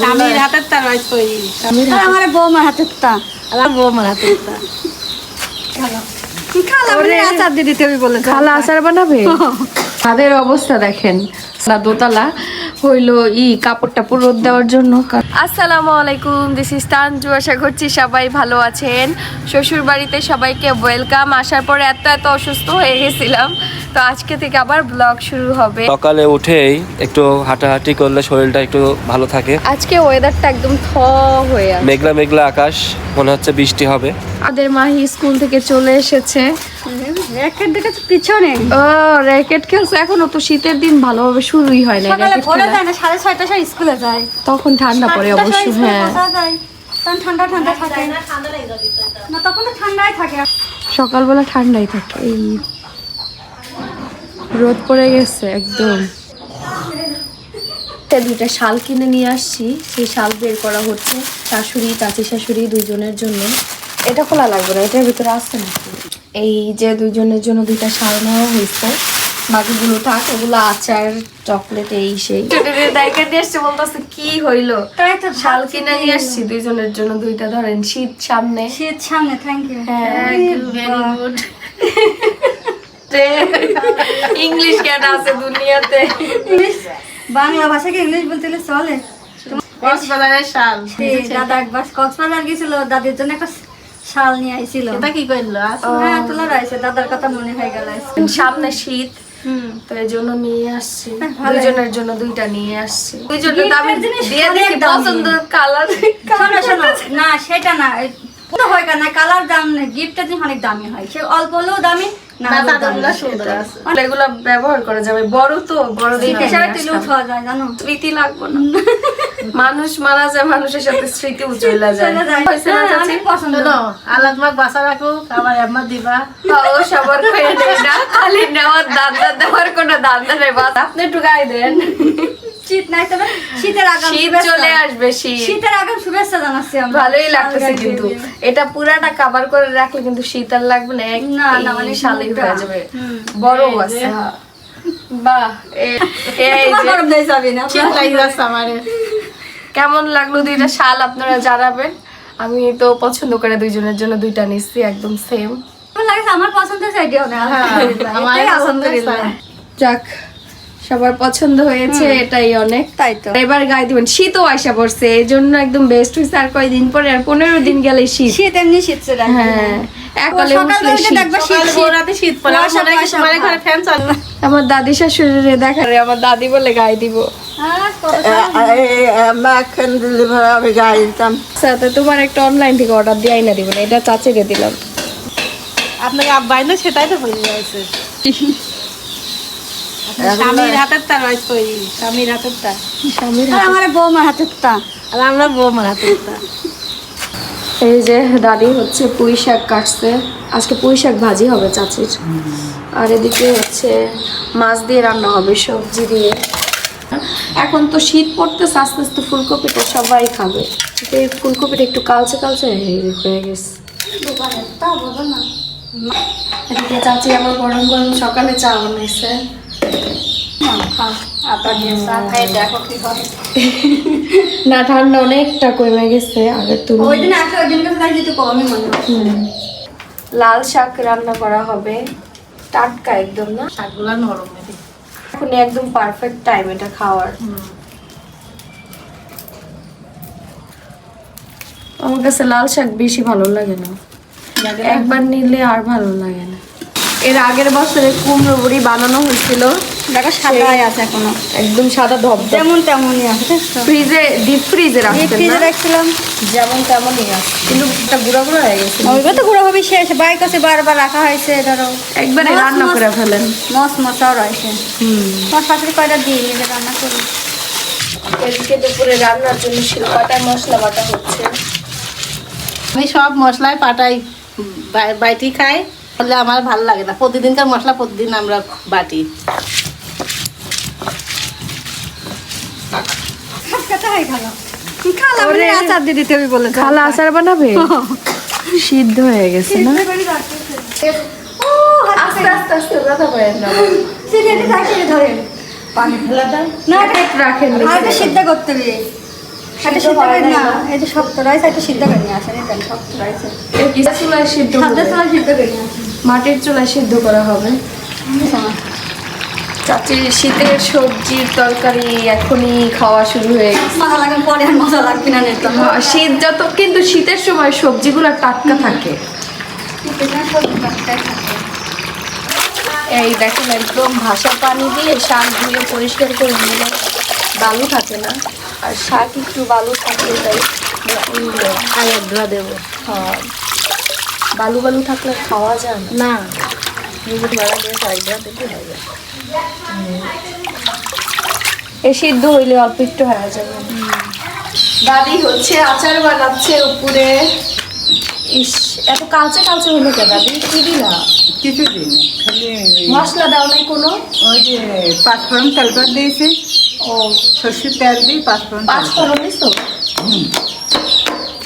স্বামীর হাতের তার আমার বৌমার হাতের তা আমার বৌমার হাতের তা আচার দিয়ে দিতে হবে বলে খালা আচার বানাবে। তাদের অবস্থা দেখেন, দোতলা হইলো কাপড় টাপড় রোদ দেওয়ার জন্য। আসসালামু আলাইকুম, দিস ইজ তানজু। আশা করছি সবাই ভালো আছেন। শ্বশুর বাড়িতে সবাইকে ওয়েলকাম। আসার পরে এত অসুস্থ হয়ে গেছিলাম, তো আজকে থেকে আবার ব্লগ শুরু হবে। সকালে উঠেই একটু হাঁটাহাঁটি করলে শরীরটা একটু ভালো থাকে। আজকে ওয়েদারটা একদম হয়ে আছে, মেঘলা মেঘলা আকাশ, মনে হচ্ছে বৃষ্টি হবে। আমাদের মাহি স্কুল থেকে চলে এসেছে। র্যাকেট দেখেছো পিছনে? ও র্যাকেট খেলছে। এখনো তো শীতের দিন ভালোভাবে শুরুই হয় না। সকালে ভোরে যায় না, 6:30টার সময় স্কুলে যায়, তখন ঠান্ডা পড়ে অবশ্য। হ্যাঁ, তখন ঠান্ডা থাকে না, তখন তো ঠান্ডাই থাকে। সকালবেলা ঠান্ডাই থাকে। এই রোদ পড়ে গেছে একদম। দুইটা শাল কিনে নিয়ে আসছি, সেই শাল বের করা হচ্ছে শাশুড়ি, চাচি শাশুড়ি দুইজনের জন্য। এটা খোলা লাগবে না, এটার ভিতরে আসছে নাকি। এই যে দুইজনের জন্য দুইটা শাল নেওয়া হয়েছে, বাকিগুলো থাক, ওগুলো আচার চকলেট এই সেই দেখে নিয়ে আসছে। বলতেছে কি হইলো, শাল কিনে নিয়ে আসছি দুইজনের জন্য দুইটা। ধরেন শীত সামনে, থ্যাংক ইউ। হ্যাঁ, ভেরি গুড। ইংলিশ কেন আছে দুনিয়াতে? বাংলা ভাষা কি ইংলিশ বলতে চলে? কক্সবাজারের শাল দাদা একবার কক্সবাজার গেছিল, দাদির জন্য একটা শাল নিয়ে আইছিল। এটা কি করলো? হ্যাঁ, তোলা রয়েছে, দাদার কথা মনে হয়ে গেল। সামনে শীত, তো এই জন্য নিয়ে আসছি দুইজনের জন্য, দুইটা নিয়ে আসছি দুইজনের। দামি দিয়ে দেখি পছন্দ কালার। না সেটা না, হয় কেন কালার দাম নেই, গিফটের জিনিস অনেক দামি হয়, সে অল্প হলেও দামি না। এগুলো ব্যবহার করা যাবে, বড় তো বড় জানো, স্মৃতি লাগবে না। মানুষ মারা যায়, মানুষের সাথে স্মৃতিও চলে যায়। আল্লাহ তোমাকে বাঁচা রাখুক, আবার আমার দিবা। ও সবার খেয়ে নেই না, খালি নেওয়ার দাদা দেওয়ার কোনো দাদা নেই। বাস আপনি একটু গায়ে দেন। শীত নাই, তবে শীতের আগাম শীত চলে আসবে। শীতের আগাম শুভেচ্ছা জানাচ্ছি আমরা। ভালোই লাগতেছে, কিন্তু এটা পুরাটা কভার করে রাখলে কিন্তু শীত আর লাগবে না। না মানে শালেই হয়ে যাবে, বড় আছে। বাহ, কেমন লাগলো দুইটা শাল আপনারা জানাবেন। আমি তো পছন্দ করে দুইজনের জন্য দুইটা নিচ্ছি, একদম সেম। আমার পছন্দের সাইডেও না, যাক, সবার পছন্দ হয়েছে, এটাই অনেক। তাই তো এবার গায়ে দিবেন, শীতও আসা পড়ছে, এই জন্য একদম বেস্ট হয়েছে। আর কয়দিন পরে, আর 15 দিন গেলে শীত। শীত এমনি শীত চলে আসবে। হ্যাঁ, আমার দাদি শাশুড়ি দেখা, আমার দাদি বলে গায়ে দিব। আমি গায়ে দিতাম। তোমার একটা অনলাইন থেকে অর্ডার দিয়ে আইনা দিব না, এটা চাচিকে দিলাম। আপনাকে আব্বাই না, সেটাই তো বলে যাচ্ছে। স্বামীর হাতের তার স্বামীর হাতের তা স্বামীর আমার বৌমার হাতের তা আর আমরা বৌমার হাতের তা। এই যে দাদি হচ্ছে পুঁই শাক কাটছে, আজকে পুঁই শাক ভাজি হবে চাচির। আর এদিকে হচ্ছে মাছ দিয়ে রান্না হবে, সবজি দিয়ে। এখন তো শীত পড়তেছে, আস্তে আস্তে ফুলকপিটা সবাই খাবে। এই ফুলকপিটা একটু কালচে হয়ে গেছে। এদিকে চাচি আবার গরম গরম সকালে চা বানাইছে। না, ঠান্ডা অনেকটা কমে গেছে আগের তুলনায়। লাল শাক রান্না করা হবে, টাটকা একদম। না, শাকগুলা নরম, এখন একদম পারফেক্ট টাইম এটা খাওয়ার। আমার কাছে লাল শাক বেশি ভালো লাগে না, একবার নিলে আর ভালো লাগে না। এর আগের বছরে কুমড়ো বড়ি বানানো হয়েছিল, দেখো সাদাই আছে এখনো, একদম সাদা ধব, যেমন তেমনই আছে। ফ্রিজে ডিপ ফ্রিজে রাখছিলাম, যেমন তেমনই আছে, কিন্তু এটা গুঁড়া গুঁড়া হয়ে গেছে। ওইগুলো তো গুঁড়ো ভাবে শেষ, বাইক কাছে বারবার রাখা হয়েছে। ধরো একবারে রান্না করে ফেলেন, মশাও রয়েছে। তোমার শাশুড়ি কয়টা দিয়ে নিজে রান্না করি। এদিকে দুপুরে রান্নার জন্য শিলপাটায় মশলা বাটা হচ্ছে। আমি সব মশলায় পাটাই বাইটি খাই, বললে আমার ভালো লাগে না। প্রতিদিনকার মশলা প্রতিদিন আমরা বাটি। আচার দিয়ে দিতে হবে বলে, খালা আচার বানাবে। সিদ্ধ হয়ে গেছে না, আস্তে আস্তে আস্তে কথা বলেন না, ধরেন পানি ফেলা দেয় না, রাখেন সিদ্ধ করতে হবে। এটা সিদ্ধ করে না, এই যে শক্ত রাইস এটা সিদ্ধ করে নিয়ে আসেন, এটা শক্ত রাইস চুলায় সিদ্ধ সাদা করে? চাল সিদ্ধ করে নিয়ে আসেন। মাটির চুলায় সিদ্ধ করা হবে। চাচির শীতের সবজির তরকারি এখনই খাওয়া শুরু হয়ে গেছে। মজা লাগে, পরে আর মজা লাগবে না নিতাম। শীত যত, কিন্তু শীতের সময় সবজিগুলো টাটকা থাকে। এই দেখেন একদম ভাসা পানি দিয়ে শাক ধুয়ে পরিষ্কার করে নিলাম, বালু থাকে না, আর শাক একটু বালু থাকে তাই আগে ধোয়া দেবো হ্যাঁ, বালু বালু থাকলে খাওয়া যায় না। না, নিজে ধোয়া দিয়ে সাইড ধোয়া দিতে হবে। এ সিদ্ধ হইলে অল্প একটু হয়ে যাবে। দাদি হচ্ছে আচার বানাচ্ছে উপরে। ইস, এত কালচে কালচে হলো কে দাদি? কি দিলা? কিছু দিইনি, খালি মশলা দাও নাই কোনো? ওই যে পাঁচফোড়ন তেলপাত দিয়েছি, ও, সর্ষের তেল দিই, পাঁচফোড়ন পাঁচ ফোড়ন দিছো?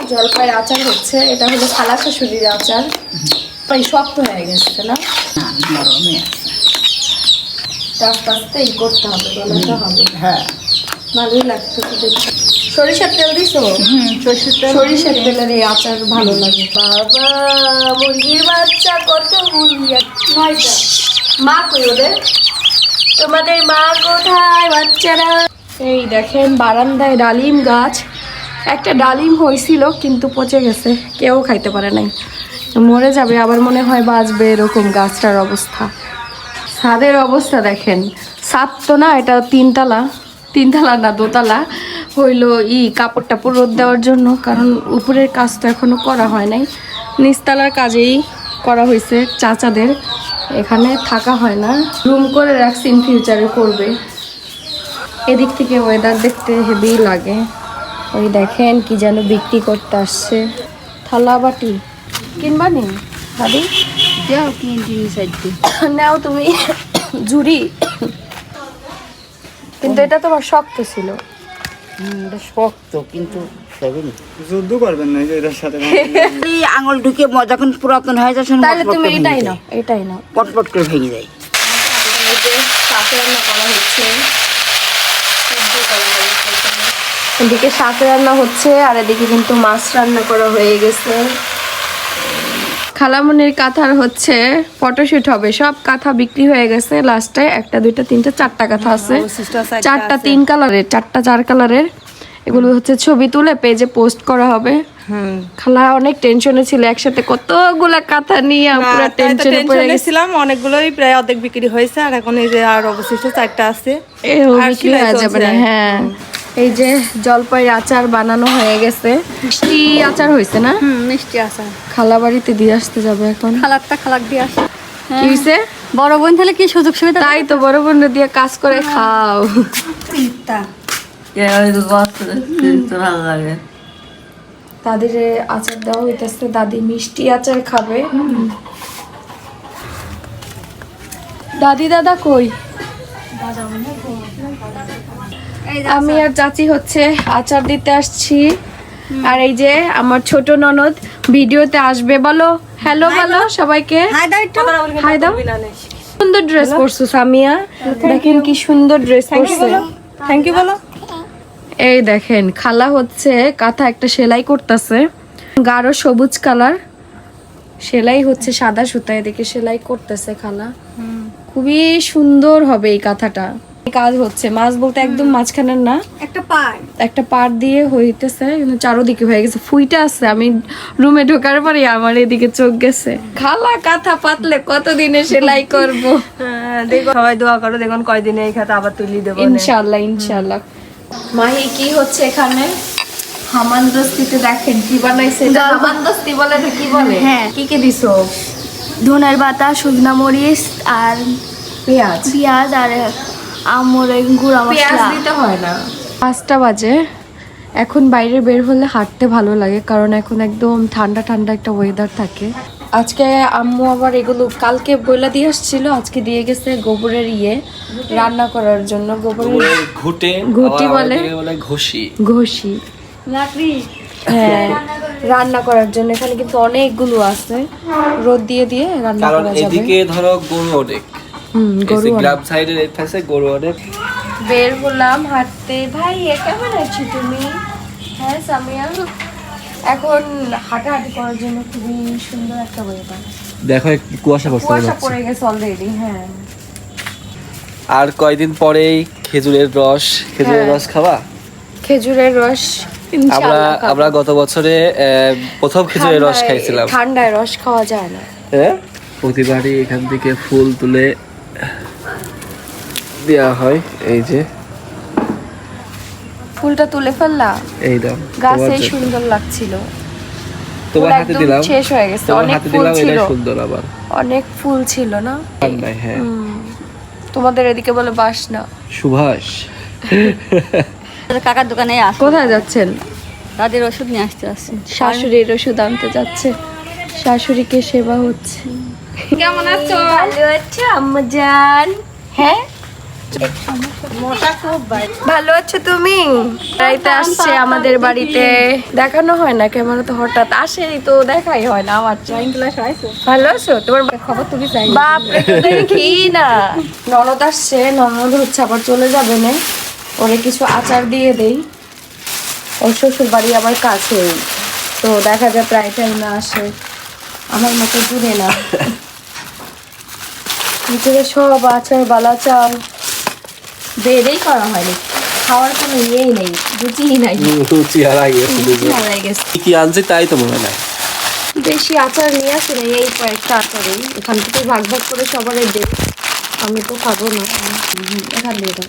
জলপাইয়ের আচার হচ্ছে, এটা হলো খালা শাশুড়ির আচার। তাই শক্ত হয়ে গেছে না? নরমে আছে। আস্তে আস্তে ই করতে হবে, গলাতে হবে। হ্যাঁ, ভালোই লাগতেছে দেখতে। সরিষার তেল দিছো? সর্ষের তেল সরিষার তেলের এই আচার ভালো লাগে। বাবা, মুরগির বাচ্চা কত মুরগি! মা কই ওদের? তোমাদের মা কোথায় বাচ্চারা? এই দেখেন বারান্দায় ডালিম গাছ। একটা ডালিম হয়েছিল কিন্তু পচে গেছে, কেউ খাইতে পারে নাই, মরে যাবে আবার মনে হয় বাঁচবে, এরকম গাছটার অবস্থা। ছাদের অবস্থা দেখেন, ছাদ তো না, এটা তিনতলা না দোতলা হইলো কাপড় টাপড় রোদ দেওয়ার জন্য, কারণ উপরের কাজ তো এখনো করা হয় নাই, নিচতলার কাজেই করা হয়েছে চাচাদের, এখানে থাকা হয় না, রুম করে রাখছি, ইন ফিউচারে করবে। এদিক থেকে ওয়েদার দেখতে হেভি লাগে। ওই দেখেন কি যেন বিক্রি করতে আসছে, থালা বাটি কিনবা নি দাদি? যাও 3 সাইড দিয়ে নাও তুমি ঝুড়ি, কিন্তু এটা তোমার শক্ত ছিল। এটা শক্ত কিন্তু যুদ্ধ করবেন না এটার সাথে? এই আঙুল ঢুকে যখন পুরাতন হয়ে যায় তাহলে তুমি এটাই নাও। পটপট করে ভেঙে যায়। শাক রান্না করা হচ্ছে, এদিকে শাক রান্না হচ্ছে আর এদিকে কিন্তু মাছ রান্না করা হয়ে গেছে। খালামনির কাঁথার হচ্ছে ফটোশুট হবে, সব কাঁথা বিক্রি হয়ে গেছে, লাস্টে 1 2 3 4টা কাঁথা আছে, 4টা 3 কালারের, 4টা 4 কালারের। এগুলো হচ্ছে ছবি তুলে পেজে পোস্ট করা হবে। খালা অনেক টেনশনে ছিল, একসাথে কতগুলা কাঁথা নিয়ে পুরো টেনশনে পড়ে গেছিলাম। অনেকগুলোই প্রায় অর্ধেক বিক্রি হয়েছে, আর এখন এই যে আর অবশিষ্ট 4টা আছে। বিক্রি হয়ে যাবে না। হ্যাঁ, এই যে জলপাইয়ের আচার বানানো হয়ে গেছে, মিষ্টি আচার হয়েছে না? মিষ্টি আছে, খালা বাড়িতে দিয়ে আসতে যাবে এখন। খালাক দিয়ে আসে। কি হয়েছে? বড় বোন তাহলে কি সুযোগ সুবিধা? তাই তো, বড় বোনরা দিয়ে কাজ করে খাও। দাদির আচার দেওয়া হইতেছে, দাদি মিষ্টি আচার খাবে। দাদি দাদা কই? আমি আর চাচি হচ্ছে আচার দিতে আসছি, আর এই যে আমার ছোট ননদ ভিডিওতে আসবে, বলো হ্যালো বলো সবাইকে। হাই দাও একটু। হাই দাও। সুন্দর ড্রেস পরছো সামিয়া, দেখেন কি সুন্দর ড্রেস পরছে। থ্যাংক ইউ বলো। এই দেখেন খালা হচ্ছে কাঁথা একটা সেলাই করতেছে, গাঢ় সবুজ কালার, সেলাই হচ্ছে সাদা সুতা, এদিকে সেলাই করতেছে খালা। খুবই সুন্দর হবে এই কাঁথাটা। কাজ হচ্ছে, মাছ বলতে একদম মাঝখানের না, একটা পাড় দিয়ে হইতেছে, কিন্তু চারোদিকে হয়ে গেছে, ফুইটা আছে। আমি রুমে ঢোকার পরে আমার এদিকে চোখ গেছে। খালা কাঁথা পাতলে কতদিনে সেলাই করব। দেখো সবাই দোয়া করো, দেখুন কয়দিনে এই খাতা আবার তুলি দেবো। ইনশাআল্লাহ ইনশাআল্লাহ। মাহি কি হচ্ছে এখানে? হামানদস্তিতে দেখেন কি বানাইছে। হামানদস্তি বলে না, কি বলে? হ্যাঁ। কি কি দিছো? ধনের পাতা, শুকনা মরিচ আর পেঁয়াজ। পেঁয়াজ আর গুঁড়া পেঁয়াজ মশলা। দিতে হয় না। 5টা বাজে, এখন বাইরে বের হলে হাঁটতে ভালো লাগে, কারণ এখন একদম ঠান্ডা ঠান্ডা একটা ওয়েদার থাকে। আজকে আম্মু আবার এগুলো কালকে বইলা দিয়ে আসছিল, আজকে দিয়ে গেছে গোবরের রান্না করার জন্য। গোবরের ঘুটি বলে, ঘষি। হ্যাঁ, রান্না করার জন্য। এখানে কিন্তু অনেকগুলো আছে, রোদ দিয়ে দিয়ে রান্না কারণ করা যাবে। এদিকে ধরো গরু অনেক, গরু অনেক। গ্রাম সাইডের এই পাশে গরু অনেক। বের হলাম হাঁটতে। ভাই কেমন আছো তুমি? হ্যাঁ সামিয়া, এখন হাঁটাহাঁটি করার জন্য খুবই সুন্দর একটা ওয়েদার। দেখো একটু কুয়াশা পড়ছে মনে কুয়াশা হচ্ছে। পড়ে গেছে অলরেডি। হ্যাঁ, আর কয়দিন পরেই খেজুরের রস খাওয়া। খেজুরের রস আমরা ইনশাআল্লাহ খাবো। আমরা গত বছরে প্রথম খেজুরের রস খাইছিলাম। ঠান্ডায় রস খাওয়া যায় না। হ্যাঁ, প্রতিবারই এখান থেকে ফুল তুলে দেওয়া হয়। এই যে ফুলটা তুলে ফেললা, এই দাম গাছে সুন্দর লাগছিল। তোমার ফুল হাতে একদম দিলাম, শেষ হয়ে গেছে, তোমার অনেক হাতে ফুল দিলাম, ছিল, এটা সুন্দর আবার অনেক ফুল ছিল না? নাই। হ্যাঁ, তোমাদের এদিকে বলে বাসনা। সুভাষ। কাকার দোকানে আসো, কোথায় যাচ্ছেন? তাদের ওষুধ নিয়ে আসতে আসছি। শাশুড়ির ওষুধ আনতে যাচ্ছে, শাশুড়িকে সেবা হচ্ছে। কেমন আছো? ভালো আছো আম্মাজান? হ্যাঁ, ভালো আছো তুমি? বাড়িতে আসছে আমাদের বাড়িতে, দেখানো হয় না ক্যামেরা, তো হঠাৎ আসেনি তো দেখাই হয় না আমার। ভালো আছো? তোমার খবর তুমি চাই? বাপরে, তো দেখি না। ননদ আসছে, ননদ হচ্ছে আবার চলে যাবে না, ওরে কিছু আচার দিয়ে দেই। ওর শ্বশুর বাড়ি আমার কাছেই, তো দেখা যায় প্রায় টাইমে আসে, আমার মতো দূরে না। ভিতরে সব আচার বালা চাল বেড়েই করা হয়নি, খাওয়ার কোনো ইয়েই নেই, রুচিই নাই, রুচি হারাই গেছে। রুচি হারাই গেছে। কি আনছি তাই তো মনে নাই। বেশি আচার নিয়ে আসি না, এই কয়েকটা আচারই, এখান থেকে ভাগ ভাগ করে সবারই দেই, আমি তো খাবো না। এখান দিয়ে দাও।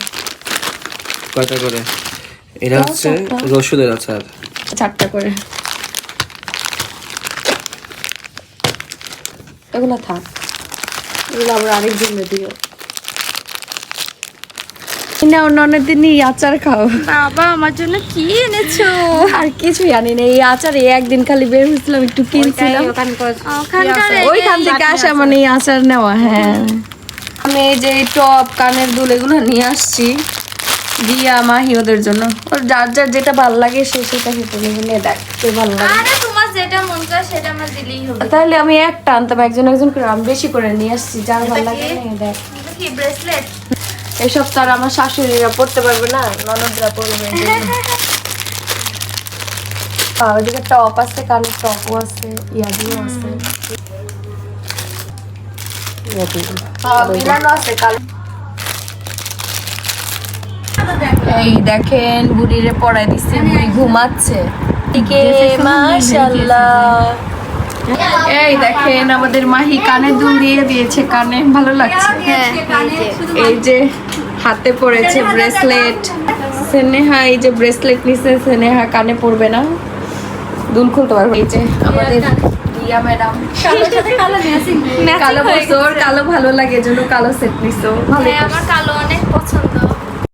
কয়টা করে? এটা হচ্ছে রসুনের আচার। 4টা করে। এগুলো থাক, এগুলো আমরা আরেকদিন দিও। না, অন্যান্য দিনই আচার খাও। বাবা আমার জন্য কি এনেছো? আর কিছুই আনি না, এই আচার একদিন খালি বের হয়েছিলাম, একটু কিনছিলাম, ওইখান থেকে আসা মানে এই আচার নেওয়া। হ্যাঁ, আমি এই যে টপ, কানের দুল এগুলো নিয়ে আসছি দিয়া মাহি ওদের জন্য। ওর যার যার যেটা ভালো লাগে সে সেটা খেতে নিয়ে দেখ কে ভালো লাগে। আরে তোমার যেটা মন চায় সেটা আমার দিলেই হবে। তাহলে আমি একটা আনতাম, একজন একজন করে, আমি বেশি করে নিয়ে আসছি, যার ভালো লাগে নিয়ে দেখ। এটা কি ব্রেসলেট? এসব তো আর আমার শাশুড়িরা পড়তে পারবে না, ননদরা পড়বে। ওইদিকে টপ আছে, কানের টপও আছে, ইয়াদিও আছে, মিলানো আছে কালো। এই দেখেন বুড়িরে পড়াই দিচ্ছে, বুড়ি ঘুমাচ্ছে। মাশাআল্লাহ। এই দেখেন আমাদের মাহি কানে দুল দিয়ে দিয়েছে, কানে ভালো লাগছে। এই যে হাতে পড়েছে ব্রেসলেট, স্নেহা এই যে ব্রেসলেট নিছে, স্নেহা কানে পড়বে না, দুল খুলতে পারবে। এই যে আমাদের রিয়া ম্যাডাম কালো বছর, কালো ভালো লাগে, জন্য কালো সেট নিছো। ভালো আমার কালো অনেক পছন্দ।